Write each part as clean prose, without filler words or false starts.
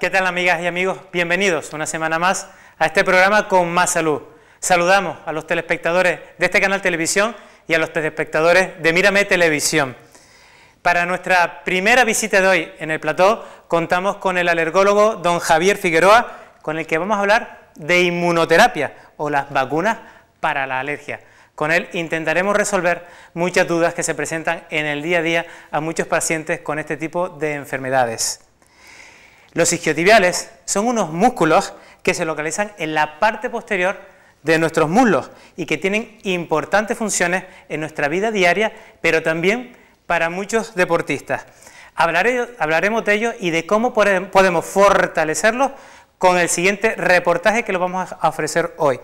¿Qué tal, amigas y amigos? Bienvenidos una semana más a este programa con más salud. Saludamos a los telespectadores de este canal televisión y a los telespectadores de Mírame Televisión. Para nuestra primera visita de hoy en el plató contamos con el alergólogo don Javier Figueroa, con el que vamos a hablar de inmunoterapia o las vacunas para la alergia. Con él intentaremos resolver muchas dudas que se presentan en el día a día a muchos pacientes con este tipo de enfermedades. Los isquiotibiales son unos músculos que se localizan en la parte posterior de nuestros muslos y que tienen importantes funciones en nuestra vida diaria, pero también para muchos deportistas. Hablaremos de ello y de cómo podemos fortalecerlos con el siguiente reportaje que lo vamos a ofrecer hoy.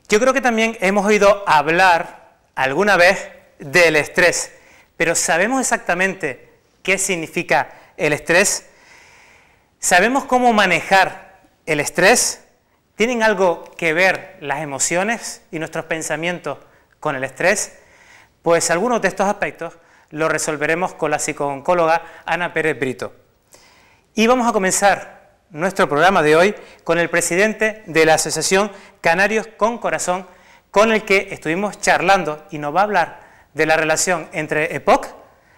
Yo creo que también hemos oído hablar alguna vez del estrés, pero ¿sabemos exactamente qué significa el estrés? ¿Sabemos cómo manejar el estrés? ¿Tienen algo que ver las emociones y nuestros pensamientos con el estrés? Pues algunos de estos aspectos los resolveremos con la psicooncóloga Ana Pérez Brito. Y vamos a comenzar nuestro programa de hoy con el presidente de la Asociación Canarios con Corazón, con el que estuvimos charlando y nos va a hablar de la relación entre EPOC,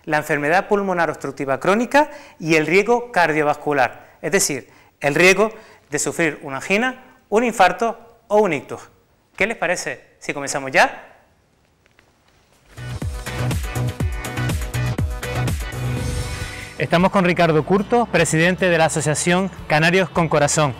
la enfermedad pulmonar obstructiva crónica, y el riesgo cardiovascular, es decir, el riesgo de sufrir una angina, un infarto o un ictus. ¿Qué les parece si comenzamos ya? Estamos con Ricardo Curto, presidente de la Asociación Canarios con Corazón.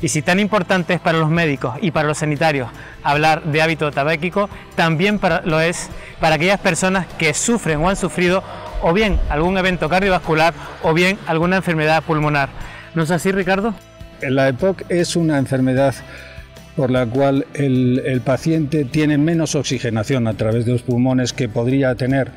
Y si tan importante es para los médicos y para los sanitarios hablar de hábito tabáquico, también lo es para aquellas personas que sufren o han sufrido o bien algún evento cardiovascular o bien alguna enfermedad pulmonar. ¿No es así, Ricardo? La EPOC es una enfermedad por la cual el paciente tiene menos oxigenación a través de los pulmones que podría tener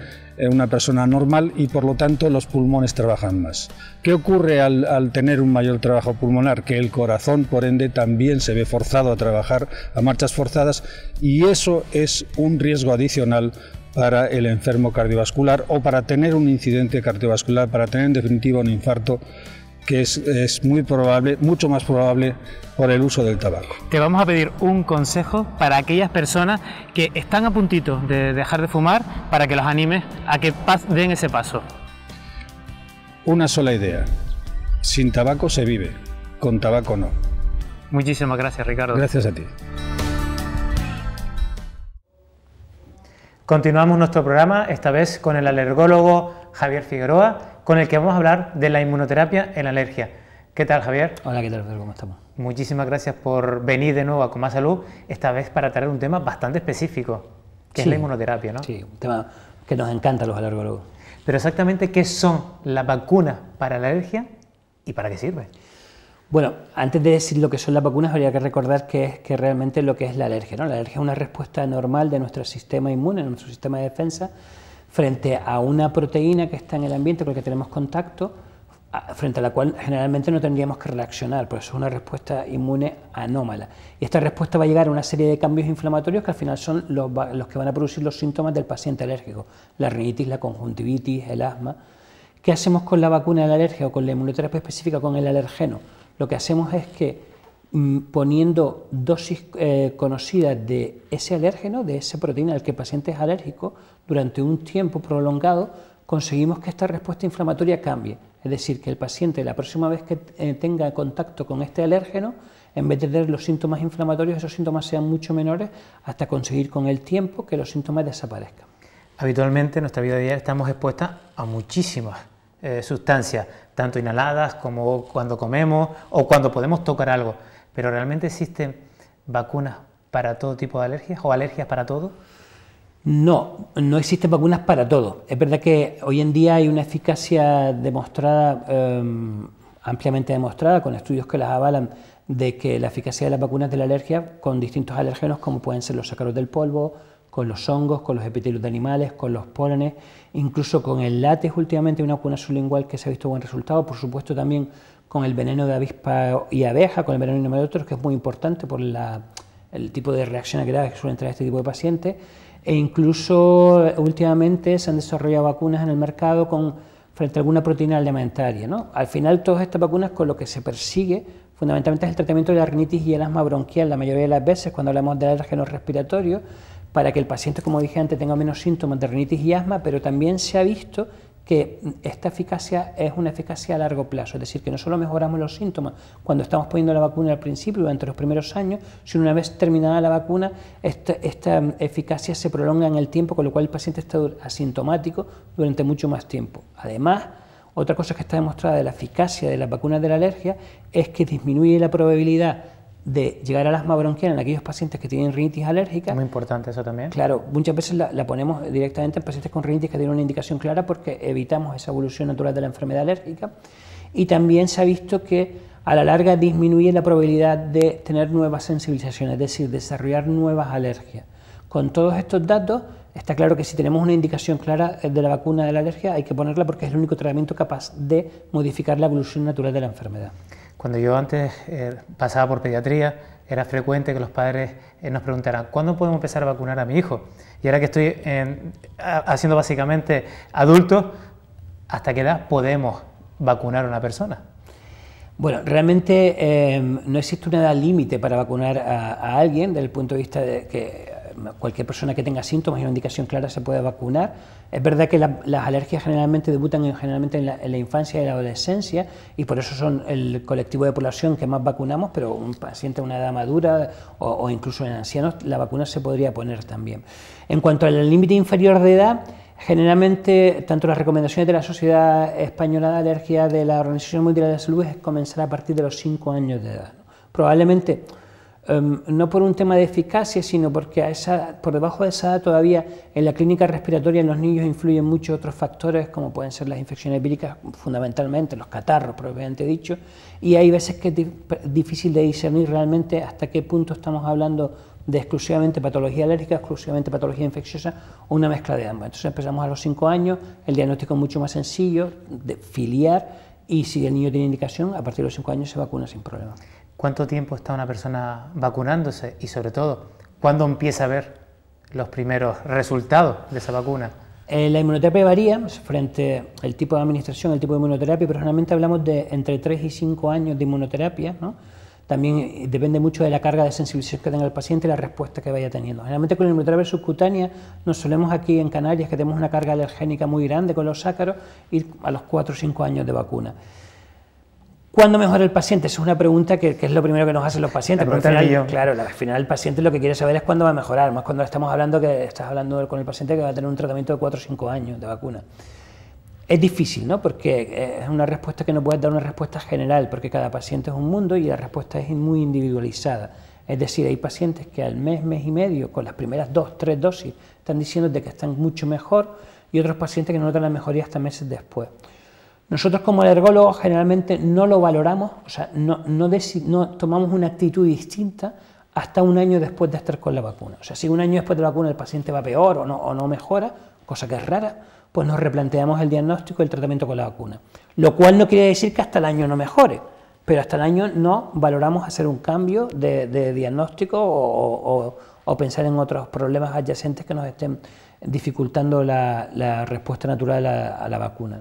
una persona normal y por lo tanto los pulmones trabajan más. ¿Qué ocurre al tener un mayor trabajo pulmonar? Que el corazón, por ende, también se ve forzado a trabajar a marchas forzadas y eso es un riesgo adicional para el enfermo cardiovascular o para tener un incidente cardiovascular, para tener en definitiva un infarto, que es muy probable, mucho más probable por el uso del tabaco. Te vamos a pedir un consejo para aquellas personas que están a puntito de dejar de fumar, para que los animes a que den ese paso. Una sola idea: sin tabaco se vive, con tabaco no. Muchísimas gracias, Ricardo. Gracias a ti. Continuamos nuestro programa, esta vez con el alergólogo Javier Figueroa, con el que vamos a hablar de la inmunoterapia en alergia. ¿Qué tal, Javier? Hola, ¿qué tal, Pedro? ¿Cómo estamos? Muchísimas gracias por venir de nuevo a Con Más Salud, esta vez para traer un tema bastante específico, que es la inmunoterapia, ¿no? Sí, un tema que nos encanta a los alergólogos. Pero exactamente, ¿qué son las vacunas para la alergia y para qué sirven? Bueno, antes de decir lo que son las vacunas, habría que recordar que realmente lo que es la alergia, ¿no? La alergia es una respuesta normal de nuestro sistema inmune, de nuestro sistema de defensa, frente a una proteína que está en el ambiente con la que tenemos contacto, frente a la cual generalmente no tendríamos que reaccionar, por eso es una respuesta inmune anómala. Y esta respuesta va a llegar a una serie de cambios inflamatorios que al final son los que van a producir los síntomas del paciente alérgico, la rinitis, la conjuntivitis, el asma. ¿Qué hacemos con la vacuna de la alergia o con la inmunoterapia específica con el alergeno? Lo que hacemos es que poniendo dosis conocidas de ese alérgeno, de esa proteína al que el paciente es alérgico, durante un tiempo prolongado, conseguimos que esta respuesta inflamatoria cambie. Es decir, que el paciente la próxima vez que tenga contacto con este alérgeno, en vez de tener los síntomas inflamatorios, esos síntomas sean mucho menores, hasta conseguir con el tiempo que los síntomas desaparezcan. Habitualmente en nuestra vida diaria estamos expuestas a muchísimas sustancias, tanto inhaladas como cuando comemos o cuando podemos tocar algo. ¿Pero realmente existen vacunas para todo tipo de alergias o alergias para todo? No, no existen vacunas para todo. Es verdad que hoy en día hay una eficacia demostrada, ampliamente demostrada, con estudios que las avalan, de que la eficacia de las vacunas de la alergia con distintos alérgenos, como pueden ser los ácaros del polvo, con los hongos, con los epitelios de animales, con los pólenes, incluso con el látex. Últimamente hay una vacuna sublingual que se ha visto buen resultado, por supuesto también con el veneno de avispa y abeja, con el veneno de nematodos, que es muy importante por el tipo de reacciones graves que suelen traer este tipo de pacientes. E incluso últimamente se han desarrollado vacunas en el mercado frente a alguna proteína alimentaria, ¿no? Al final, todas estas vacunas con lo que se persigue fundamentalmente es el tratamiento de la rinitis y el asma bronquial, la mayoría de las veces cuando hablamos de alérgenos respiratorios, para que el paciente, como dije antes, tenga menos síntomas de rinitis y asma, pero también se ha visto que esta eficacia es una eficacia a largo plazo, es decir, que no solo mejoramos los síntomas cuando estamos poniendo la vacuna al principio, durante los primeros años, sino una vez terminada la vacuna, esta eficacia se prolonga en el tiempo, con lo cual el paciente está asintomático durante mucho más tiempo. Además, otra cosa que está demostrada de la eficacia de las vacunas de la alergia es que disminuye la probabilidad de llegar al asma bronquial en aquellos pacientes que tienen rinitis alérgica. Muy importante eso también. Claro, muchas veces la ponemos directamente en pacientes con rinitis que tienen una indicación clara porque evitamos esa evolución natural de la enfermedad alérgica, y también se ha visto que a la larga disminuye la probabilidad de tener nuevas sensibilizaciones, es decir, desarrollar nuevas alergias. Con todos estos datos, está claro que si tenemos una indicación clara de la vacuna de la alergia, hay que ponerla porque es el único tratamiento capaz de modificar la evolución natural de la enfermedad. Cuando yo antes pasaba por pediatría, era frecuente que los padres nos preguntaran ¿cuándo podemos empezar a vacunar a mi hijo? Y ahora que estoy haciendo básicamente adulto, ¿hasta qué edad podemos vacunar a una persona? Bueno, realmente no existe una edad límite para vacunar a alguien, desde el punto de vista de que cualquier persona que tenga síntomas y una indicación clara se puede vacunar. Es verdad que las alergias generalmente debutan en la infancia y la adolescencia, y por eso son el colectivo de población que más vacunamos, pero un paciente a una edad madura o incluso en ancianos, la vacuna se podría poner también. En cuanto al límite inferior de edad, generalmente, tanto las recomendaciones de la Sociedad Española de Alergia de la Organización Mundial de la Salud es comenzar a partir de los 5 años de edad, ¿no? Probablemente, no por un tema de eficacia, sino porque por debajo de esa edad todavía en la clínica respiratoria en los niños influyen muchos otros factores, como pueden ser las infecciones víricas, fundamentalmente los catarros, propiamente dicho, y hay veces que es difícil de discernir realmente hasta qué punto estamos hablando de exclusivamente patología alérgica, exclusivamente patología infecciosa o una mezcla de ambas. Entonces empezamos a los 5 años, el diagnóstico es mucho más sencillo, de filiar, y si el niño tiene indicación, a partir de los 5 años se vacuna sin problema. ¿Cuánto tiempo está una persona vacunándose? Y sobre todo, ¿cuándo empieza a ver los primeros resultados de esa vacuna? La inmunoterapia varía frente al tipo de administración, el tipo de inmunoterapia, pero generalmente hablamos de entre 3 y 5 años de inmunoterapia, ¿no? También depende mucho de la carga de sensibilización que tenga el paciente y la respuesta que vaya teniendo. Generalmente con la inmunoterapia subcutánea nos solemos aquí en Canarias, que tenemos una carga alergénica muy grande con los ácaros, ir a los 4 o 5 años de vacuna. ¿Cuándo mejora el paciente? Esa es una pregunta que es lo primero que nos hacen los pacientes. Al final, claro, al final el paciente lo que quiere saber es cuándo va a mejorar, más cuando estamos hablando que estás hablando con el paciente que va a tener un tratamiento de 4 o 5 años de vacuna. Es difícil, ¿no? Porque es una respuesta que no puedes dar una respuesta general, porque cada paciente es un mundo y la respuesta es muy individualizada. Es decir, hay pacientes que al mes, mes y medio, con las primeras 2 o 3 dosis, están diciendo de que están mucho mejor, y otros pacientes que no notan la mejoría hasta meses después. Nosotros como alergólogos generalmente no lo valoramos, o sea, no tomamos una actitud distinta hasta un año después de estar con la vacuna. O sea, si un año después de la vacuna el paciente va peor o no mejora, cosa que es rara, pues nos replanteamos el diagnóstico y el tratamiento con la vacuna. Lo cual no quiere decir que hasta el año no mejore, pero hasta el año no valoramos hacer un cambio de diagnóstico o pensar en otros problemas adyacentes que nos estén dificultando la respuesta natural a la vacuna.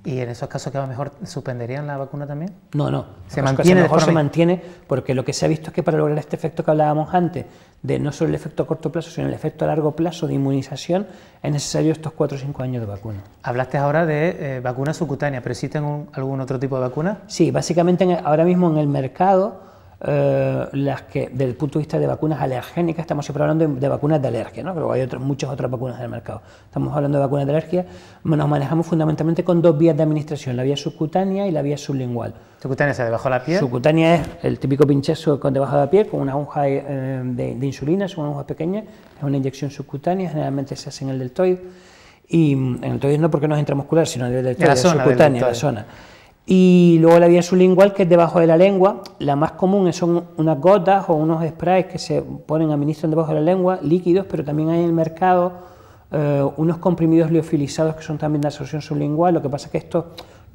¿Y en esos casos que va mejor, suspenderían la vacuna también? No. Se mantiene porque lo que se ha visto es que para lograr este efecto que hablábamos antes, de no solo el efecto a corto plazo, sino el efecto a largo plazo de inmunización, es necesario estos 4 o 5 años de vacuna. Hablaste ahora de vacuna subcutánea, ¿pero existen algún otro tipo de vacuna? Sí, básicamente ahora mismo en el mercado, las que desde el punto de vista de vacunas alergénicas, estamos siempre hablando de vacunas de alergia, ¿no? Pero hay muchas otras vacunas en el mercado. Estamos hablando de vacunas de alergia, nos manejamos fundamentalmente con 2 vías de administración, la vía subcutánea y la vía sublingual. ¿Subcutánea es debajo de la piel? Subcutánea es el típico pinchazo debajo de la piel con una aguja de insulina, es una aguja pequeña, es una inyección subcutánea, generalmente se hace en el deltoide, y en el deltoide no porque no es intramuscular, sino en el deltoide, subcutánea, la zona. Y luego la vía sublingual, que es debajo de la lengua. La más común son unas gotas o unos sprays que se administran debajo de la lengua, líquidos, pero también hay en el mercado unos comprimidos liofilizados que son también de absorción sublingual. Lo que pasa es que estos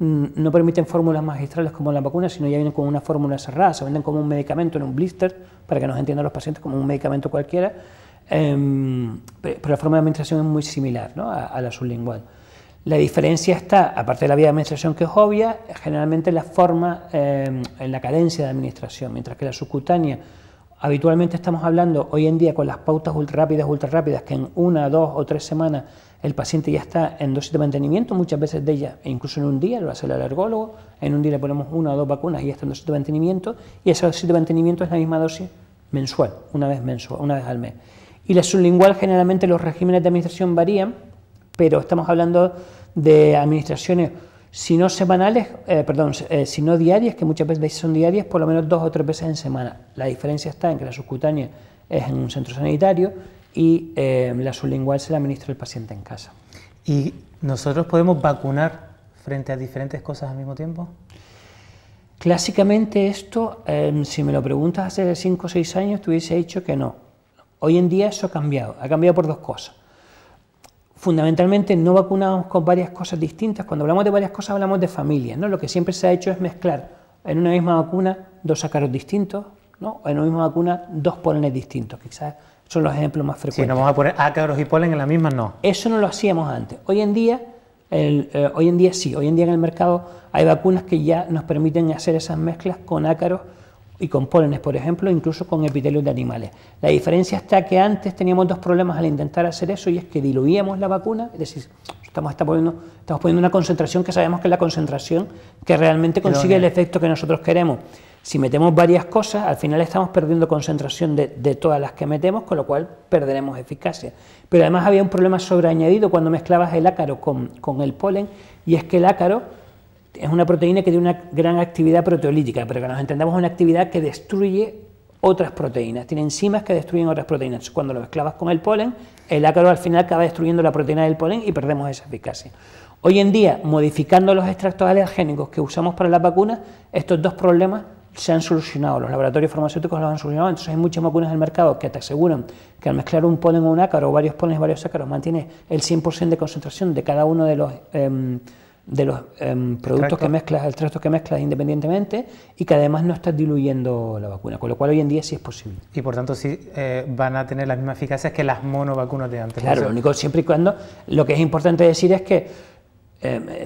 no permiten fórmulas magistrales como la vacuna, sino ya vienen con una fórmula cerrada, se venden como un medicamento en un blister, para que nos entiendan los pacientes, como un medicamento cualquiera, pero la forma de administración es muy similar, ¿no? a la sublingual. La diferencia está, aparte de la vía de administración que es obvia, generalmente la forma, en la cadencia de administración, mientras que la subcutánea habitualmente estamos hablando hoy en día con las pautas ultra rápidas, que en 1, 2 o 3 semanas el paciente ya está en dosis de mantenimiento, muchas veces de ellas, e incluso en un día, lo hace el alergólogo, en un día le ponemos 1 o 2 vacunas y ya está en dosis de mantenimiento, y esa dosis de mantenimiento es la misma dosis mensual, una vez al mes. Y la sublingual, generalmente los regímenes de administración varían, pero estamos hablando de administraciones, si no semanales, si no diarias, que muchas veces son diarias, por lo menos 2 o 3 veces en semana. La diferencia está en que la subcutánea es en un centro sanitario y la sublingual se la administra el paciente en casa. ¿Y nosotros podemos vacunar frente a diferentes cosas al mismo tiempo? Clásicamente esto, si me lo preguntas hace 5 o 6 años, te hubiese dicho que no. Hoy en día eso ha cambiado por 2 cosas. Fundamentalmente no vacunamos con varias cosas distintas. Cuando hablamos de varias cosas hablamos de familias, ¿no? Lo que siempre se ha hecho es mezclar en una misma vacuna 2 ácaros distintos, ¿no? O en una misma vacuna 2 pólenes distintos, quizás son los ejemplos más frecuentes. Si no vamos a poner ácaros y polen en la misma, no. Eso no lo hacíamos antes. Hoy en día sí, hoy en día en el mercado hay vacunas que ya nos permiten hacer esas mezclas con ácaros y con pólenes, por ejemplo, incluso con epitelios de animales. La diferencia está que antes teníamos 2 problemas al intentar hacer eso, y es que diluíamos la vacuna, es decir, estamos poniendo una concentración que sabemos que es la concentración que realmente consigue el efecto que nosotros queremos. Si metemos varias cosas, al final estamos perdiendo concentración de todas las que metemos, con lo cual perderemos eficacia. Pero además había un problema sobreañadido cuando mezclabas el ácaro con el polen, y es que el ácaro es una proteína que tiene una gran actividad proteolítica, pero que nos entendamos una actividad que destruye otras proteínas, tiene enzimas que destruyen otras proteínas. Entonces, cuando lo mezclabas con el polen, el ácaro al final acaba destruyendo la proteína del polen y perdemos esa eficacia. Hoy en día, modificando los extractos alergénicos que usamos para las vacunas, estos 2 problemas se han solucionado, los laboratorios farmacéuticos los han solucionado. Entonces hay muchas vacunas en el mercado que te aseguran que al mezclar un polen o un ácaro, o varios polenes y varios ácaros, mantiene el 100% de concentración de cada uno de los productos que mezclas, extractos que mezclas independientemente, y que además no estás diluyendo la vacuna, con lo cual hoy en día sí es posible. Y por tanto sí van a tener la misma eficacia que las monovacunas de antes. Claro, lo único, siempre y cuando, lo que es importante decir es que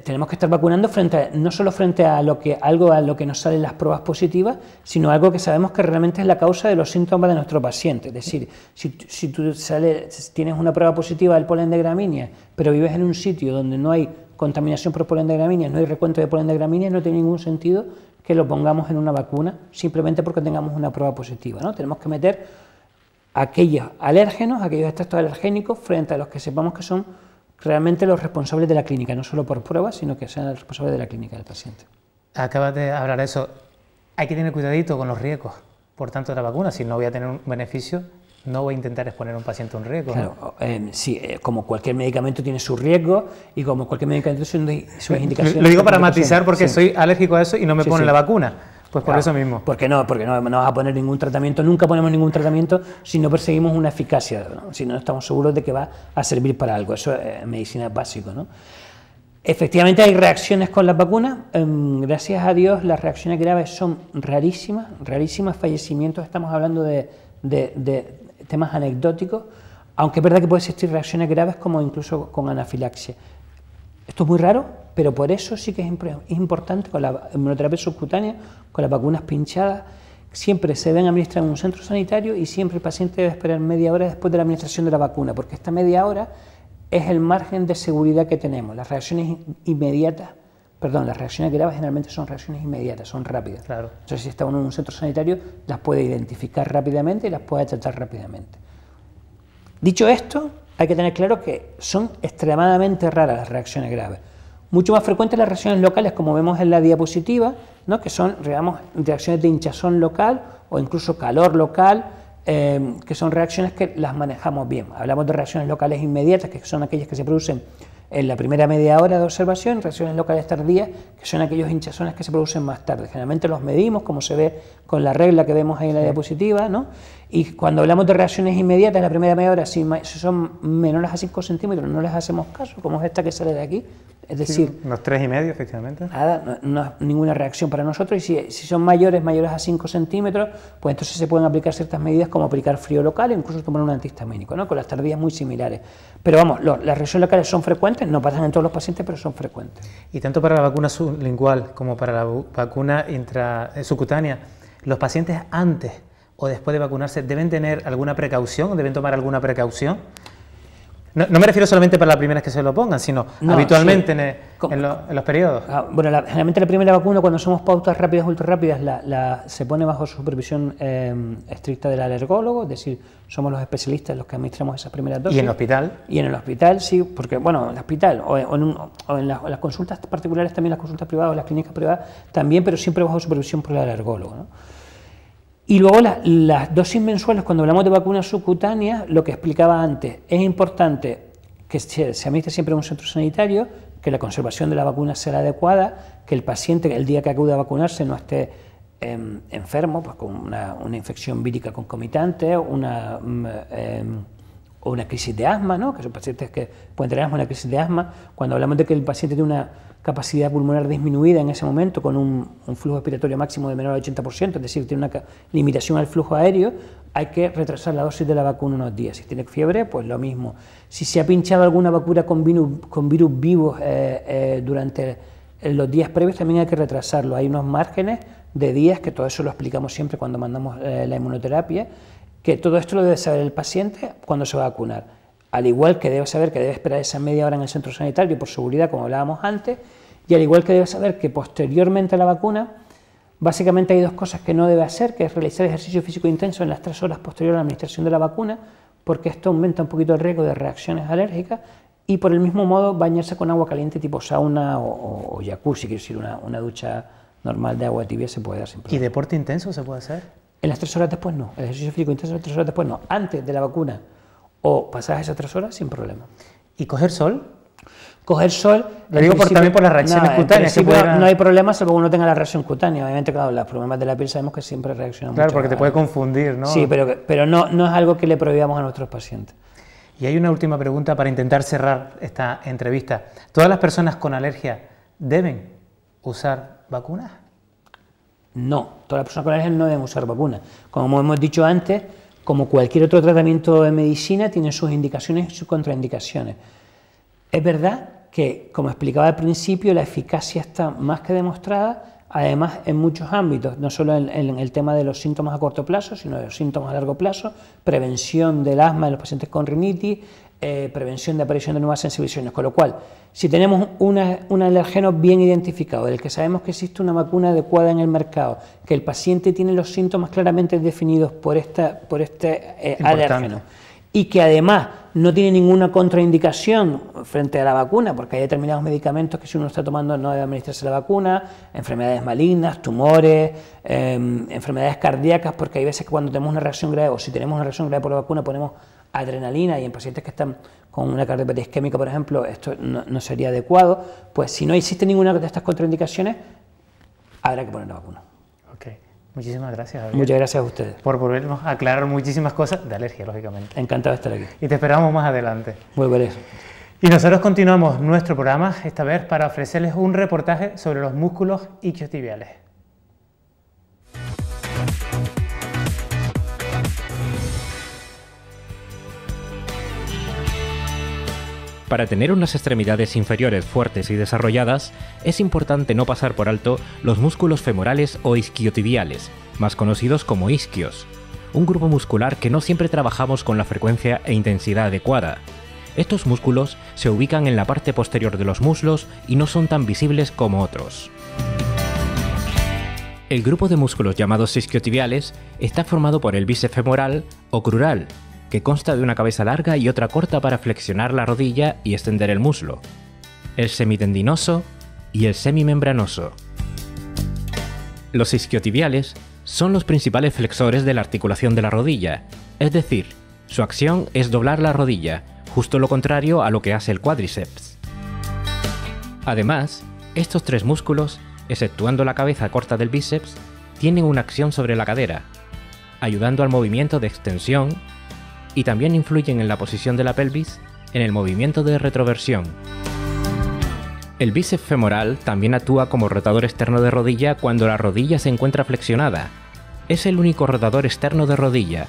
tenemos que estar vacunando no solo frente a algo a lo que nos salen las pruebas positivas, sino algo que sabemos que realmente es la causa de los síntomas de nuestro paciente. Es decir, si tú tienes una prueba positiva del polen de gramínea, pero vives en un sitio donde no hay contaminación por polen de gramíneas, no hay recuento de polen de gramíneas, no tiene ningún sentido que lo pongamos en una vacuna simplemente porque tengamos una prueba positiva, ¿no? Tenemos que meter aquellos alérgenos, aquellos extractos alergénicos frente a los que sepamos que son realmente los responsables de la clínica, no solo por pruebas, sino que sean los responsables de la clínica del paciente. Acabas de hablar de eso. Hay que tener cuidadito con los riesgos, por tanto, de la vacuna. Si no voy a tener un beneficio, no voy a intentar exponer a un paciente a un riesgo. Claro, ¿no? Sí, como cualquier medicamento tiene su riesgo y como cualquier medicamento tiene sus indicaciones. Lo digo para matizar porque soy alérgico a eso y no me pone la vacuna. Pues por eso mismo. Porque no vas a poner ningún tratamiento, nunca ponemos ningún tratamiento si no perseguimos una eficacia, ¿no? Si no estamos seguros de que va a servir para algo. Eso es medicina básico, ¿no? Efectivamente hay reacciones con las vacunas, gracias a Dios las reacciones graves son rarísimas, fallecimientos, estamos hablando de temas anecdóticos, aunque es verdad que puede existir reacciones graves como incluso con anafilaxia. Esto es muy raro, pero por eso sí que es importante con la inmunoterapia subcutánea, con las vacunas pinchadas, siempre se deben administrar en un centro sanitario y siempre el paciente debe esperar media hora después de la administración de la vacuna, porque esta media hora es el margen de seguridad que tenemos. Las reacciones las reacciones graves generalmente son reacciones inmediatas, son rápidas. Claro. Entonces, si está uno en un centro sanitario, las puede identificar rápidamente y las puede tratar rápidamente. Dicho esto, hay que tener claro que son extremadamente raras las reacciones graves. Mucho más frecuentes las reacciones locales, como vemos en la diapositiva, ¿no? Que son, digamos, reacciones de hinchazón local o incluso calor local, que son reacciones que las manejamos bien. Hablamos de reacciones locales inmediatas, que son aquellas que se producen en la primera media hora de observación, reacciones locales tardías, que son aquellos hinchazones que se producen más tarde. Generalmente los medimos, como se ve con la regla que vemos ahí en la diapositiva, ¿no? Y cuando hablamos de reacciones inmediatas, la primera media hora, si son menores a 5 centímetros, no les hacemos caso, como es esta que sale de aquí. Es decir, unos 3,5 efectivamente. Nada, no es ninguna reacción para nosotros. Y si son mayores a 5 centímetros, pues entonces se pueden aplicar ciertas medidas como aplicar frío local e incluso tomar un antihistamínico, ¿no? Con las tardías muy similares. Pero vamos, las reacciones locales son frecuentes, no pasan en todos los pacientes, pero son frecuentes. Y tanto para la vacuna sublingual como para la vacuna subcutánea, ¿los pacientes antes o después de vacunarse deben tener alguna precaución o deben tomar alguna precaución? No me refiero solamente para la primera vez que se lo pongan, sino habitualmente sí. en los periodos. Bueno, generalmente la primera vacuna, cuando somos pautas rápidas, ultra rápidas, se pone bajo supervisión estricta del alergólogo, es decir, somos los especialistas los que administramos esas primeras dosis. ¿Y en el hospital? Y en el hospital, sí, porque, bueno, en el hospital o en las consultas particulares también, las consultas privadas o las clínicas privadas también, pero siempre bajo supervisión por el alergólogo, ¿no? Y luego las dosis mensuales, cuando hablamos de vacunas subcutáneas, lo que explicaba antes, es importante que se administre siempre en un centro sanitario, que la conservación de la vacuna sea adecuada, que el paciente el día que acude a vacunarse no esté enfermo, pues con una infección vírica concomitante o una crisis de asma, ¿no? Que son pacientes que pueden tener una crisis de asma. Cuando hablamos de que el paciente tiene una capacidad pulmonar disminuida en ese momento, con un flujo respiratorio máximo de menor al 80%, es decir, tiene una limitación al flujo aéreo, hay que retrasar la dosis de la vacuna unos días. Si tiene fiebre, pues lo mismo. Si se ha pinchado alguna vacuna con virus vivos durante los días previos, también hay que retrasarlo. Hay unos márgenes de días, que todo eso lo explicamos siempre cuando mandamos la inmunoterapia, que todo esto lo debe saber el paciente cuando se va a vacunar. Al igual que debe saber que debe esperar esa media hora en el centro sanitario por seguridad, como hablábamos antes, y al igual que debe saber que posteriormente a la vacuna, básicamente hay dos cosas que no debe hacer, que es realizar ejercicio físico intenso en las 3 horas posteriores a la administración de la vacuna, porque esto aumenta un poquito el riesgo de reacciones alérgicas, y por el mismo modo bañarse con agua caliente tipo sauna o jacuzzi, quiero decir, una ducha normal de agua tibia se puede dar sin problema. ¿Y deporte intenso se puede hacer? En las 3 horas después no, el ejercicio físico intenso en las 3 horas después no, antes de la vacuna o pasadas esas 3 horas sin problema. ¿Y coger sol? Coger sol... Lo digo también por las reacciones cutáneas. En principio no hay problema salvo que uno tenga la reacción cutánea. Obviamente, claro, los problemas de la piel sabemos que siempre reaccionan mucho. Claro, porque te puede confundir, ¿no? Sí, pero no es algo que le prohibamos a nuestros pacientes. Y hay una última pregunta para intentar cerrar esta entrevista. ¿Todas las personas con alergia deben usar vacunas? No, todas las personas con alergia no deben usar vacunas. Como hemos dicho antes, como cualquier otro tratamiento de medicina, tiene sus indicaciones y sus contraindicaciones. Es verdad que, como explicaba al principio, la eficacia está más que demostrada, además en muchos ámbitos, no solo en el tema de los síntomas a corto plazo, sino de los síntomas a largo plazo, prevención del asma en los pacientes con rinitis, prevención de aparición de nuevas sensibilizaciones. Con lo cual, si tenemos un alergeno bien identificado, del que sabemos que existe una vacuna adecuada en el mercado, que el paciente tiene los síntomas claramente definidos por este alérgeno, y que además no tiene ninguna contraindicación frente a la vacuna, porque hay determinados medicamentos que si uno está tomando no debe administrarse la vacuna, enfermedades malignas, tumores, enfermedades cardíacas, porque hay veces que cuando tenemos una reacción grave, o si tenemos una reacción grave por la vacuna, ponemos adrenalina, y en pacientes que están con una cardiopatía isquémica, por ejemplo, esto no sería adecuado. Pues si no existe ninguna de estas contraindicaciones, habrá que poner la vacuna. Muchísimas gracias, Javier. Muchas gracias a ustedes. Por volvernos a aclarar muchísimas cosas de alergia, lógicamente. Encantado de estar aquí. Y te esperamos más adelante. Muy bien. Y nosotros continuamos nuestro programa, esta vez para ofrecerles un reportaje sobre los músculos isquiotibiales. Para tener unas extremidades inferiores fuertes y desarrolladas, es importante no pasar por alto los músculos femorales o isquiotibiales, más conocidos como isquios, un grupo muscular que no siempre trabajamos con la frecuencia e intensidad adecuada. Estos músculos se ubican en la parte posterior de los muslos y no son tan visibles como otros. El grupo de músculos llamados isquiotibiales está formado por el bíceps femoral o crural, que consta de una cabeza larga y otra corta para flexionar la rodilla y extender el muslo, el semitendinoso y el semimembranoso. Los isquiotibiales son los principales flexores de la articulación de la rodilla, es decir, su acción es doblar la rodilla, justo lo contrario a lo que hace el cuádriceps. Además, estos 3 músculos, exceptuando la cabeza corta del bíceps, tienen una acción sobre la cadera. ayudando al movimiento de extensión, y también influyen en la posición de la pelvis en el movimiento de retroversión. El bíceps femoral también actúa como rotador externo de rodilla cuando la rodilla se encuentra flexionada. Es el único rotador externo de rodilla,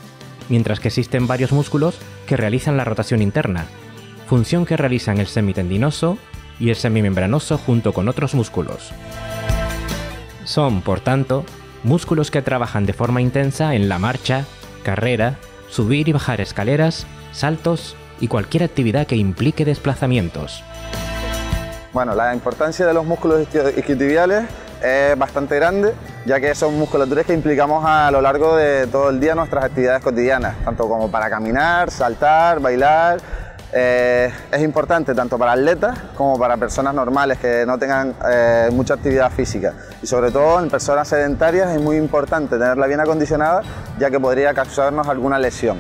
mientras que existen varios músculos que realizan la rotación interna, función que realizan el semitendinoso y el semimembranoso junto con otros músculos. Son, por tanto, músculos que trabajan de forma intensa en la marcha, carrera, subir y bajar escaleras, saltos y cualquier actividad que implique desplazamientos. Bueno, la importancia de los músculos isquiotibiales es bastante grande, ya que son musculaturas que implicamos a lo largo de todo el día en nuestras actividades cotidianas, tanto como para caminar, saltar, bailar. Es importante tanto para atletas como para personas normales que no tengan mucha actividad física, y sobre todo en personas sedentarias es muy importante tenerla bien acondicionada, ya que podría causarnos alguna lesión.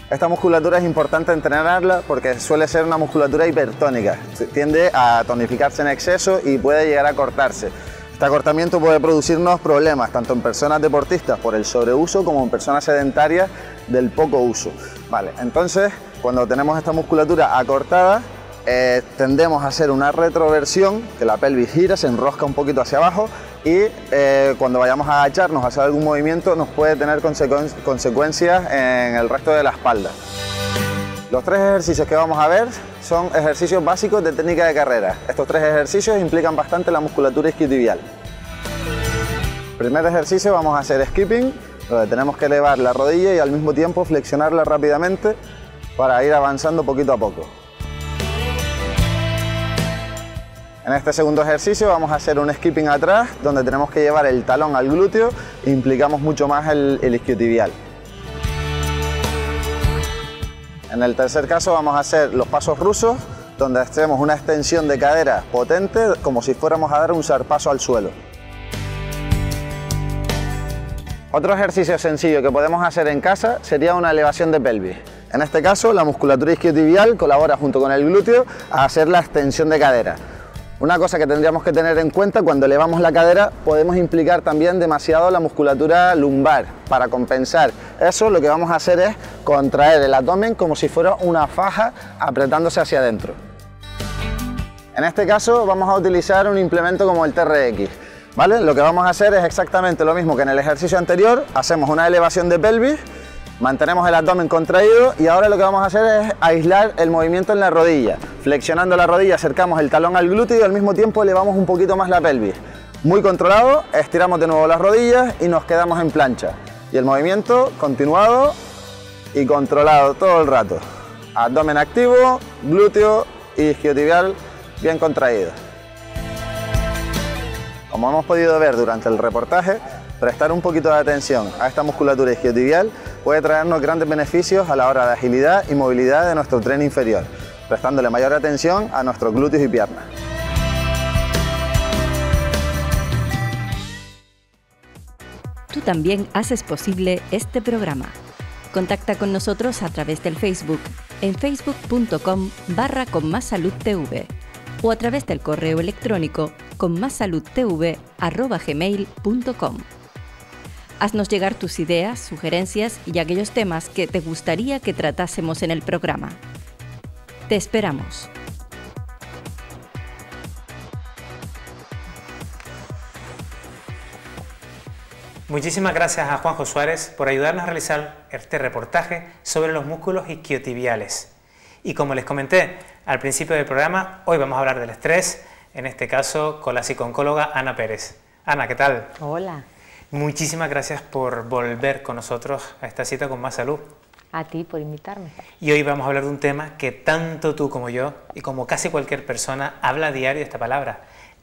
Esta musculatura es importante entrenarla porque suele ser una musculatura hipertónica, tiende a tonificarse en exceso y puede llegar a cortarse. Este acortamiento puede producirnos problemas tanto en personas deportistas por el sobreuso como en personas sedentarias del poco uso. Vale, entonces, cuando tenemos esta musculatura acortada, tendemos a hacer una retroversión, que la pelvis gira, se enrosca un poquito hacia abajo y cuando vayamos a agacharnos a hacer algún movimiento nos puede tener consecuencias en el resto de la espalda. Los 3 ejercicios que vamos a ver son ejercicios básicos de técnica de carrera. Estos 3 ejercicios implican bastante la musculatura isquiotibial. Primer ejercicio vamos a hacer skipping, donde tenemos que elevar la rodilla y al mismo tiempo flexionarla rápidamente para ir avanzando poquito a poco. En este segundo ejercicio vamos a hacer un skipping atrás, donde tenemos que llevar el talón al glúteo e implicamos mucho más el isquiotibial. En el tercer caso vamos a hacer los pasos rusos, donde hacemos una extensión de cadera potente, como si fuéramos a dar un zarpazo al suelo. Otro ejercicio sencillo que podemos hacer en casa sería una elevación de pelvis. En este caso, la musculatura isquiotibial colabora junto con el glúteo a hacer la extensión de cadera. Una cosa que tendríamos que tener en cuenta: cuando elevamos la cadera podemos implicar también demasiado la musculatura lumbar. Para compensar eso, lo que vamos a hacer es contraer el abdomen como si fuera una faja apretándose hacia adentro. En este caso vamos a utilizar un implemento como el TRX, ¿vale? Lo que vamos a hacer es exactamente lo mismo que en el ejercicio anterior. Hacemos una elevación de pelvis, mantenemos el abdomen contraído y ahora lo que vamos a hacer es aislar el movimiento en la rodilla. Flexionando la rodilla acercamos el talón al glúteo y al mismo tiempo elevamos un poquito más la pelvis. Muy controlado, estiramos de nuevo las rodillas y nos quedamos en plancha. Y el movimiento continuado y controlado todo el rato. Abdomen activo, glúteo y isquiotibial bien contraído. Como hemos podido ver durante el reportaje, prestar un poquito de atención a esta musculatura isquiotibial puede traernos grandes beneficios a la hora de agilidad y movilidad de nuestro tren inferior, prestándole mayor atención a nuestros glúteos y piernas. Tú también haces posible este programa. Contacta con nosotros a través del Facebook, en facebook.com/conmassaludtv o a través del correo electrónico conmassaludtv@gmail.com. Haznos llegar tus ideas, sugerencias y aquellos temas que te gustaría que tratásemos en el programa. Te esperamos. Muchísimas gracias a Juanjo Suárez por ayudarnos a realizar este reportaje sobre los músculos isquiotibiales. Y como les comenté al principio del programa, hoy vamos a hablar del estrés, en este caso con la psicooncóloga Ana Pérez. Ana, ¿qué tal? Hola. Muchísimas gracias por volver con nosotros a esta cita con Más Salud. A ti por invitarme. Y hoy vamos a hablar de un tema que tanto tú como yo, y como casi cualquier persona, habla a diario de esta palabra: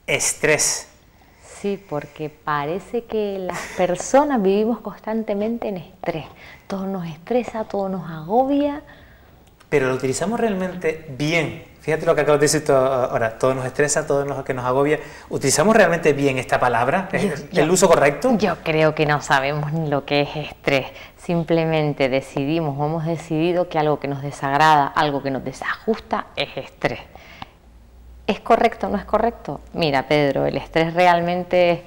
estrés. Sí, porque parece que las personas vivimos constantemente en estrés. Todo nos estresa, todo nos agobia. Pero lo utilizamos realmente bien. Fíjate lo que acabas de decir ahora, todo nos estresa, todo lo que nos agobia. ¿Utilizamos realmente bien esta palabra? ¿Es el uso correcto? Yo creo que no sabemos ni lo que es estrés. Simplemente decidimos o hemos decidido que algo que nos desagrada, algo que nos desajusta es estrés. ¿Es correcto o no es correcto? Mira, Pedro, el estrés realmente es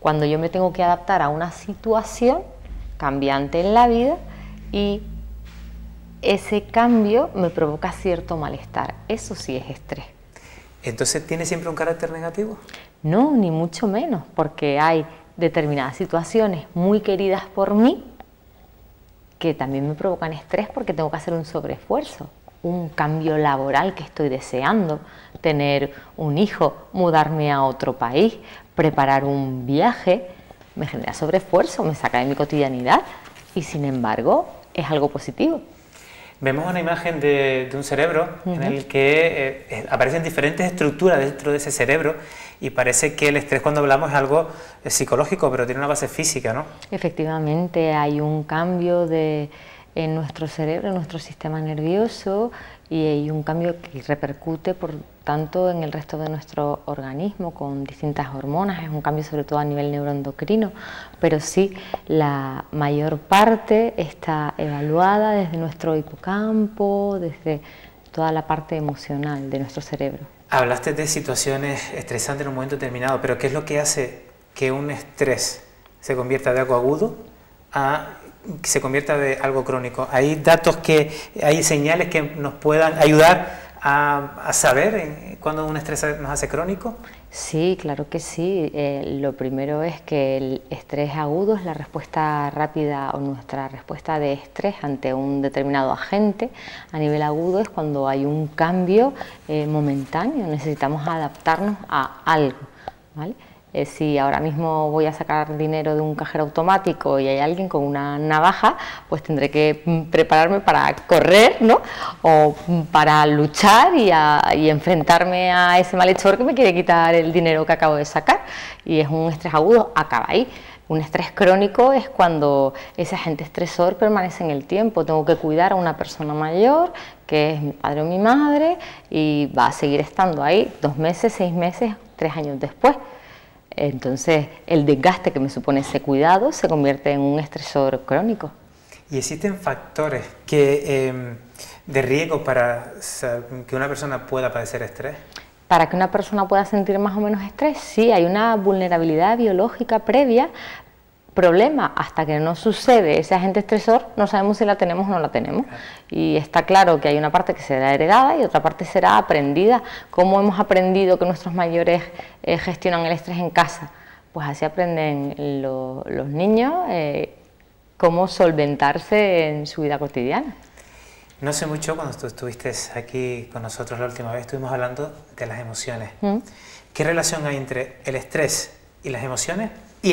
cuando yo me tengo que adaptar a una situación cambiante en la vida y ese cambio me provoca cierto malestar. Eso sí es estrés. ¿Entonces tiene siempre un carácter negativo? No, ni mucho menos, porque hay determinadas situaciones muy queridas por mí que también me provocan estrés porque tengo que hacer un sobreesfuerzo, un cambio laboral que estoy deseando, tener un hijo, mudarme a otro país, preparar un viaje, me genera sobreesfuerzo, me saca de mi cotidianidad y sin embargo es algo positivo. Vemos una imagen de un cerebro en el que aparecen diferentes estructuras dentro de ese cerebro y parece que el estrés, cuando hablamos, es algo psicológico, pero tiene una base física, ¿no? Efectivamente, hay un cambio en nuestro cerebro, en nuestro sistema nervioso, y hay un cambio que repercute por tanto en el resto de nuestro organismo con distintas hormonas. Es un cambio sobre todo a nivel neuroendocrino, pero sí, la mayor parte está evaluada desde nuestro hipocampo, desde toda la parte emocional de nuestro cerebro. Hablaste de situaciones estresantes en un momento determinado, pero ¿qué es lo que hace que un estrés se convierta de algo agudo a que se convierta de algo crónico? ¿Hay datos, hay señales que nos puedan ayudar a saber cuando un estrés nos hace crónico? Sí, claro que sí. Lo primero es que el estrés agudo es la respuesta rápida o nuestra respuesta de estrés ante un determinado agente. A nivel agudo es cuando hay un cambio momentáneo, necesitamos adaptarnos a algo, ¿vale? Si ahora mismo voy a sacar dinero de un cajero automático y hay alguien con una navaja, pues tendré que prepararme para correr, ¿no? O para luchar y enfrentarme a ese malhechor que me quiere quitar el dinero que acabo de sacar. Y es un estrés agudo, acaba ahí. Un estrés crónico es cuando ese agente estresor permanece en el tiempo. Tengo que cuidar a una persona mayor, que es mi padre o mi madre, y va a seguir estando ahí 2 meses, 6 meses, 3 años después. Entonces, el desgaste que me supone ese cuidado se convierte en un estresor crónico. ¿Y existen factores de riesgo para que una persona pueda padecer estrés? Para que una persona pueda sentir más o menos estrés, sí, hay una vulnerabilidad biológica previa. Problema, hasta que no sucede ese agente estresor, no sabemos si la tenemos o no la tenemos. Y está claro que hay una parte que será heredada y otra parte será aprendida. ¿Cómo hemos aprendido que nuestros mayores gestionan el estrés en casa? Pues así aprenden los niños cómo solventarse en su vida cotidiana. No sé mucho, cuando tú estuviste aquí con nosotros la última vez, estuvimos hablando de las emociones. ¿Qué relación hay entre el estrés y las emociones y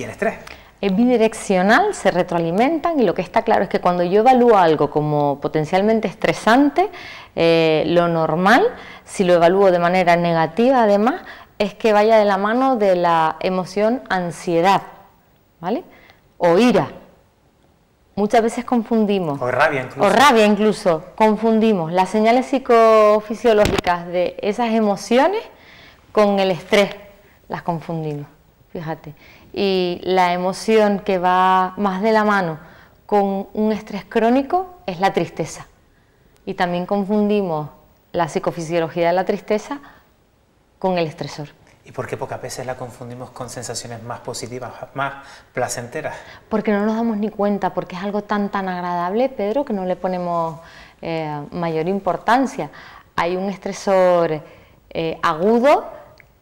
el estrés? Es bidireccional, se retroalimentan, y lo que está claro es que cuando yo evalúo algo como potencialmente estresante, lo normal, si lo evalúo de manera negativa además, es que vaya de la mano de la emoción ansiedad, ¿vale? O ira. Muchas veces confundimos. O rabia incluso. O rabia incluso. Confundimos las señales psicofisiológicas de esas emociones con el estrés. Las confundimos, fíjate. Y la emoción que va más de la mano con un estrés crónico es la tristeza. Y también confundimos la psicofisiología de la tristeza con el estresor. ¿Y por qué pocas veces la confundimos con sensaciones más positivas, más placenteras? Porque no nos damos ni cuenta, porque es algo tan agradable, Pedro, que no le ponemos mayor importancia. Hay un estresor agudo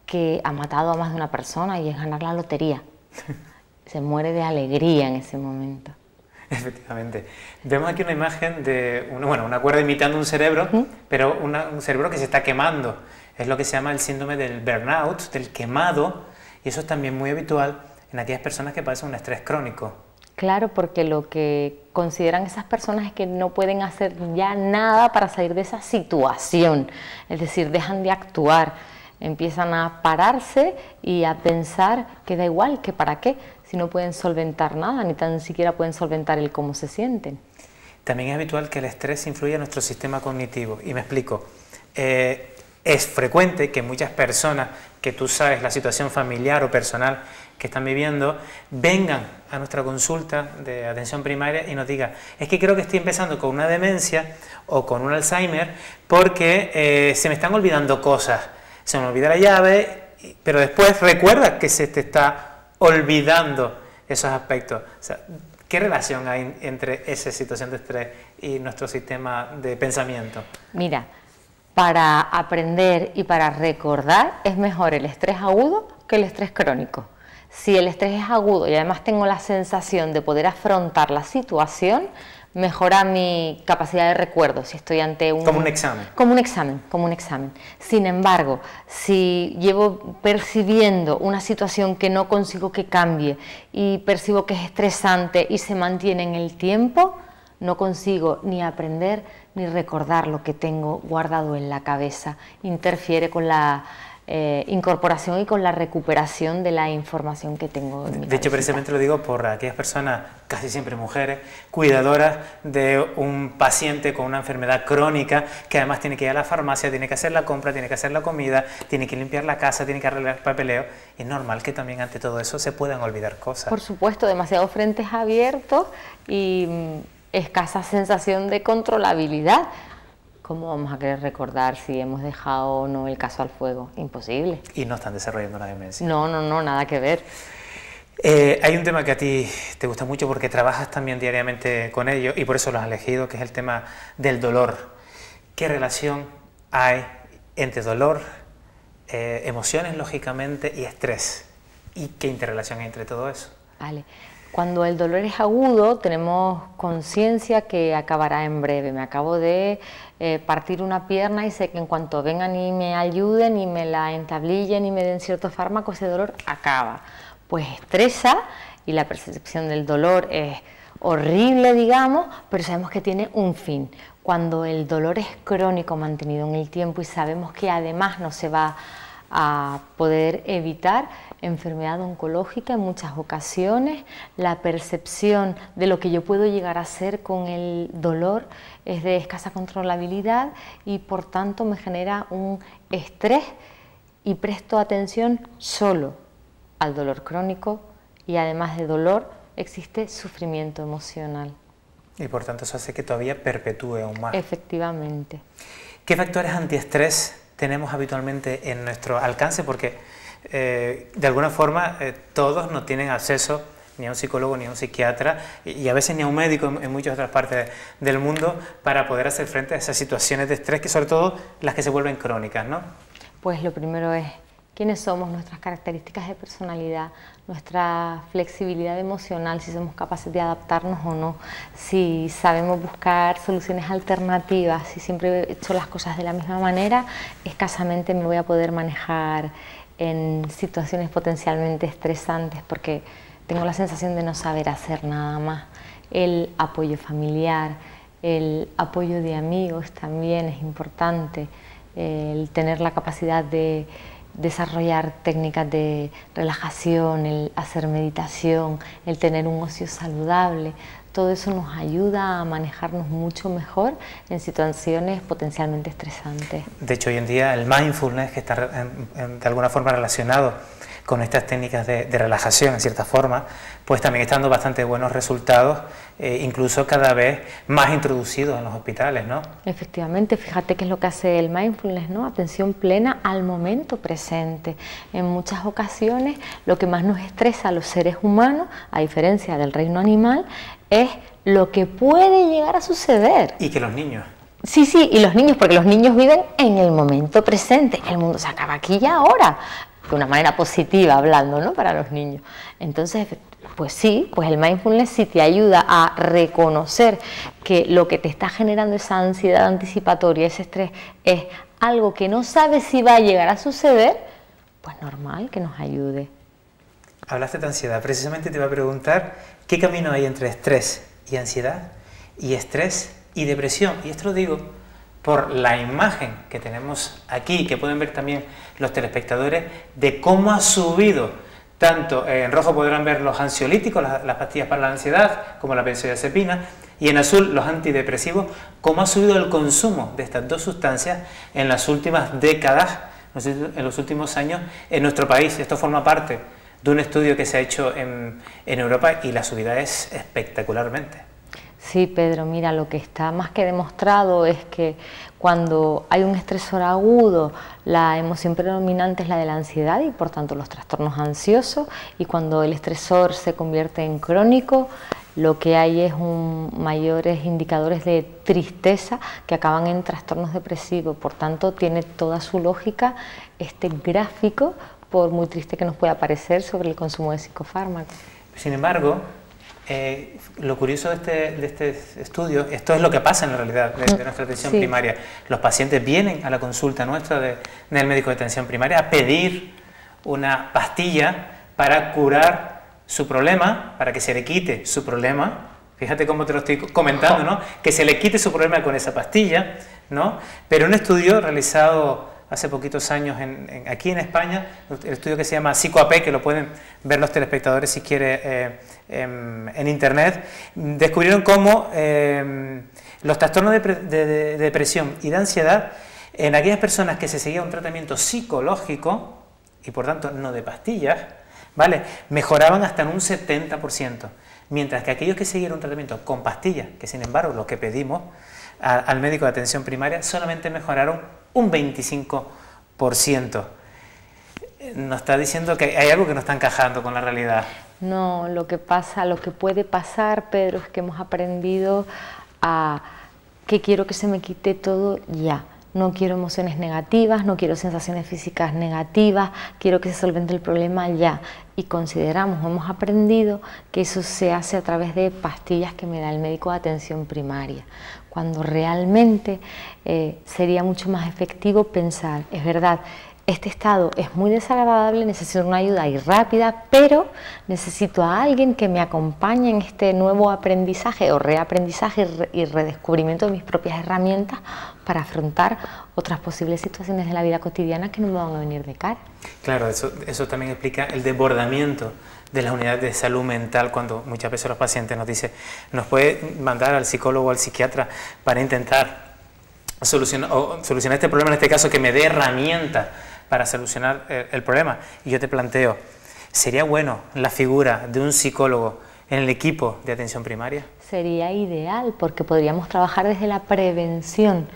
que ha matado a más de una persona y es ganar la lotería. Se muere de alegría en ese momento. Efectivamente. Vemos aquí una imagen de una cuerda imitando un cerebro, pero un cerebro que se está quemando. Es lo que se llama el síndrome del burnout, del quemado, y eso es también muy habitual en aquellas personas que padecen un estrés crónico. Claro, porque lo que consideran esas personas es que no pueden hacer ya nada para salir de esa situación, es decir, dejan de actuar, empiezan a pararse y a pensar que da igual, que para qué, si no pueden solventar nada, ni tan siquiera pueden solventar el cómo se sienten. También es habitual que el estrés influya en nuestro sistema cognitivo, y me explico. Es frecuente que muchas personas, que tú sabes la situación familiar o personal que están viviendo, vengan a nuestra consulta de atención primaria y nos digan: es que creo que estoy empezando con una demencia o con un Alzheimer porque se me están olvidando cosas. Se me olvida la llave, pero después recuerda que se te está olvidando esos aspectos. O sea, ¿qué relación hay entre esa situación de estrés y nuestro sistema de pensamiento? Mira, para aprender y para recordar es mejor el estrés agudo que el estrés crónico. Si el estrés es agudo y además tengo la sensación de poder afrontar la situación, mejora mi capacidad de recuerdo si estoy ante un... Como un examen. Como un examen. Sin embargo, si llevo percibiendo una situación que no consigo que cambie y percibo que es estresante y se mantiene en el tiempo, no consigo ni aprender ni recordar lo que tengo guardado en la cabeza. Interfiere con la incorporación y con la recuperación de la información que tengo en mi cabecita. De hecho, precisamente lo digo por aquellas personas, casi siempre mujeres, cuidadoras de un paciente con una enfermedad crónica, que además tiene que ir a la farmacia, tiene que hacer la compra, tiene que hacer la comida, tiene que limpiar la casa, tiene que arreglar el papeleo. Es normal que también ante todo eso se puedan olvidar cosas. Por supuesto, demasiados frentes abiertos y escasa sensación de controlabilidad. ¿Cómo vamos a querer recordar si hemos dejado o no el caso al fuego? Imposible. Y no están desarrollando la demencia. No, nada que ver. Hay un tema que a ti te gusta mucho porque trabajas también diariamente con ello y por eso lo has elegido, que es el tema del dolor. ¿Qué relación hay entre dolor, emociones, lógicamente, y estrés? ¿Y qué interrelación hay entre todo eso? Vale. Cuando el dolor es agudo, tenemos conciencia que acabará en breve. Me acabo de partir una pierna y sé que en cuanto vengan y me ayuden y me la entablillen y me den ciertos fármacos, ese dolor acaba. Pues estresa y la percepción del dolor es horrible, digamos, pero sabemos que tiene un fin. Cuando el dolor es crónico, mantenido en el tiempo y sabemos que además no se va a poder evitar, enfermedad oncológica en muchas ocasiones, la percepción de lo que yo puedo llegar a hacer con el dolor es de escasa controlabilidad y por tanto me genera un estrés y presto atención solo al dolor crónico y además de dolor existe sufrimiento emocional. Y por tanto eso hace que todavía perpetúe aún más. Efectivamente. ¿Qué factores antiestrés tenemos habitualmente en nuestro alcance? Porque de alguna forma todos no tienen acceso ni a un psicólogo ni a un psiquiatra y a veces ni a un médico en muchas otras partes del mundo para poder hacer frente a esas situaciones de estrés que sobre todo las que se vuelven crónicas, ¿no? Pues lo primero es quiénes somos, nuestras características de personalidad, nuestra flexibilidad emocional, si somos capaces de adaptarnos o no, si sabemos buscar soluciones alternativas, si siempre he hecho las cosas de la misma manera, escasamente me voy a poder manejar en situaciones potencialmente estresantes porque tengo la sensación de no saber hacer nada más. El apoyo familiar, el apoyo de amigos también es importante, el tener la capacidad de desarrollar técnicas de relajación, el hacer meditación, el tener un ocio saludable, todo eso nos ayuda a manejarnos mucho mejor en situaciones potencialmente estresantes. De hecho, hoy en día el mindfulness, que está de alguna forma relacionado con estas técnicas de relajación, en cierta forma, pues también está dando bastante buenos resultados, incluso cada vez más introducidos en los hospitales, ¿no? Efectivamente, fíjate qué es lo que hace el mindfulness, ¿no? Atención plena al momento presente. En muchas ocasiones lo que más nos estresa a los seres humanos, a diferencia del reino animal, es lo que puede llegar a suceder. Y que los niños... Sí, y los niños, porque los niños viven en el momento presente, el mundo se acaba aquí y ahora, de una manera positiva hablando, ¿no? Para los niños. Entonces, pues sí, pues el mindfulness sí te ayuda a reconocer que lo que te está generando esa ansiedad anticipatoria, ese estrés, es algo que no sabes si va a llegar a suceder, pues normal que nos ayude. Hablaste de ansiedad, precisamente te iba a preguntar qué camino hay entre estrés y ansiedad, y estrés y depresión. Y esto lo digo por la imagen que tenemos aquí, que pueden ver también los telespectadores, de cómo ha subido, tanto en rojo podrán ver los ansiolíticos, las pastillas para la ansiedad, como la benzodiazepina, y en azul los antidepresivos, cómo ha subido el consumo de estas dos sustancias en las últimas décadas, en los últimos años en nuestro país. Esto forma parte de un estudio que se ha hecho en Europa y la subida es espectacularmente. Sí, Pedro, mira, lo que está más que demostrado es que cuando hay un estresor agudo, la emoción predominante es la de la ansiedad y por tanto los trastornos ansiosos, y cuando el estresor se convierte en crónico, lo que hay es mayores indicadores de tristeza que acaban en trastornos depresivos. Por tanto, tiene toda su lógica este gráfico, por muy triste que nos pueda parecer, sobre el consumo de psicofármacos. Sin embargo, lo curioso de este estudio, esto es lo que pasa en la realidad de nuestra atención primaria. Los pacientes vienen a la consulta nuestra del médico de atención primaria a pedir una pastilla para curar su problema, para que se le quite su problema. Fíjate cómo te lo estoy comentando, ¿no? Que se le quite su problema con esa pastilla, ¿no? Pero un estudio realizado hace poquitos años aquí en España, el estudio que se llama PsicoAP, que lo pueden ver los telespectadores si quieren en internet, descubrieron cómo los trastornos de depresión y de ansiedad en aquellas personas que se seguía un tratamiento psicológico y por tanto no de pastillas, ¿vale?, mejoraban hasta en un 70%, mientras que aquellos que siguieron un tratamiento con pastillas, que sin embargo lo que pedimos al médico de atención primaria, solamente mejoraron un 25%. Nos está diciendo que hay algo que no está encajando con la realidad. No, lo que puede pasar, Pedro, es que hemos aprendido a que quiero que se me quite todo ya. No quiero emociones negativas, no quiero sensaciones físicas negativas, quiero que se solvente el problema ya. Y hemos aprendido que eso se hace a través de pastillas que me da el médico de atención primaria, cuando realmente sería mucho más efectivo pensar, es verdad, este estado es muy desagradable, necesito una ayuda y rápida, pero necesito a alguien que me acompañe en este nuevo aprendizaje o reaprendizaje y redescubrimiento de mis propias herramientas para afrontar otras posibles situaciones de la vida cotidiana que no me van a venir de cara. Claro, eso también explica el desbordamiento de las unidades de salud mental, cuando muchas veces los pacientes nos dicen, nos puede mandar al psicólogo o al psiquiatra para intentar solucionar este problema, en este caso que me dé herramientas para solucionar el problema. Y yo te planteo, ¿sería bueno la figura de un psicólogo en el equipo de atención primaria? Sería ideal, porque podríamos trabajar desde la prevención,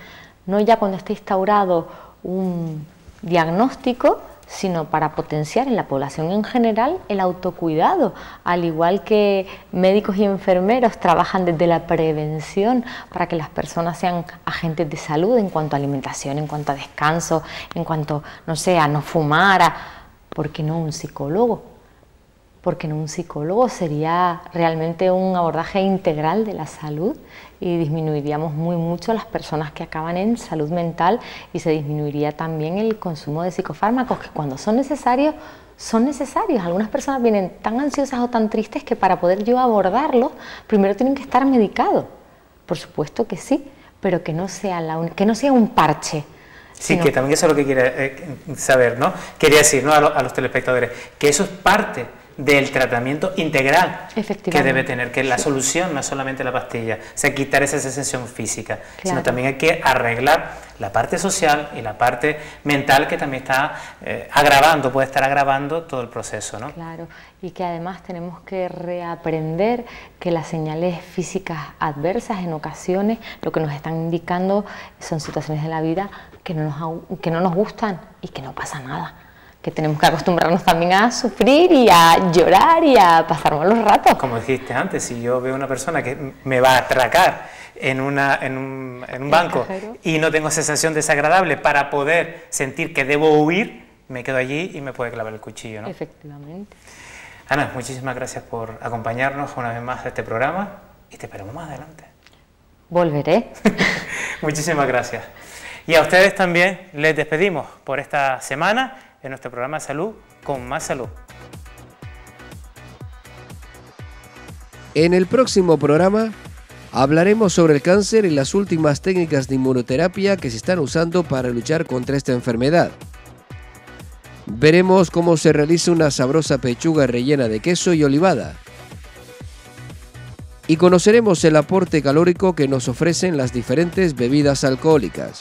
no ya cuando esté instaurado un diagnóstico, sino para potenciar en la población en general el autocuidado, al igual que médicos y enfermeros trabajan desde la prevención para que las personas sean agentes de salud en cuanto a alimentación, en cuanto a descanso, en cuanto, no sé, a no fumar, ¿por qué no un psicólogo? Porque no un psicólogo sería realmente un abordaje integral de la salud y disminuiríamos mucho a las personas que acaban en salud mental, y se disminuiría también el consumo de psicofármacos, que cuando son necesarios, son necesarios. Algunas personas vienen tan ansiosas o tan tristes que para poder yo abordarlos, primero tienen que estar medicados. Por supuesto que sí, pero que no sea un parche. Sí, que también eso es lo que quiere saber, ¿no? Quería decir, ¿no?, a los telespectadores, que eso es parte del tratamiento integral que debe tener, que la solución no es solamente la pastilla, o sea, quitar esa sensación física, sino también hay que arreglar la parte social y la parte mental, que también está puede estar agravando todo el proceso, ¿no? Claro, y que además tenemos que reaprender que las señales físicas adversas en ocasiones lo que nos están indicando son situaciones de la vida que no nos gustan y que no pasa nada, que tenemos que acostumbrarnos también a sufrir y a llorar y a pasar malos ratos. Como dijiste antes, si yo veo una persona que me va a atracar en un banco y no tengo sensación desagradable para poder sentir que debo huir, me quedo allí y me puede clavar el cuchillo, ¿no? Efectivamente. Ana, muchísimas gracias por acompañarnos una vez más a este programa y te esperamos más adelante. Volveré. Muchísimas gracias. Y a ustedes también les despedimos por esta semana en nuestro programa de salud con Más Salud. En el próximo programa hablaremos sobre el cáncer y las últimas técnicas de inmunoterapia que se están usando para luchar contra esta enfermedad. Veremos cómo se realiza una sabrosa pechuga rellena de queso y olivada. Y conoceremos el aporte calórico que nos ofrecen las diferentes bebidas alcohólicas.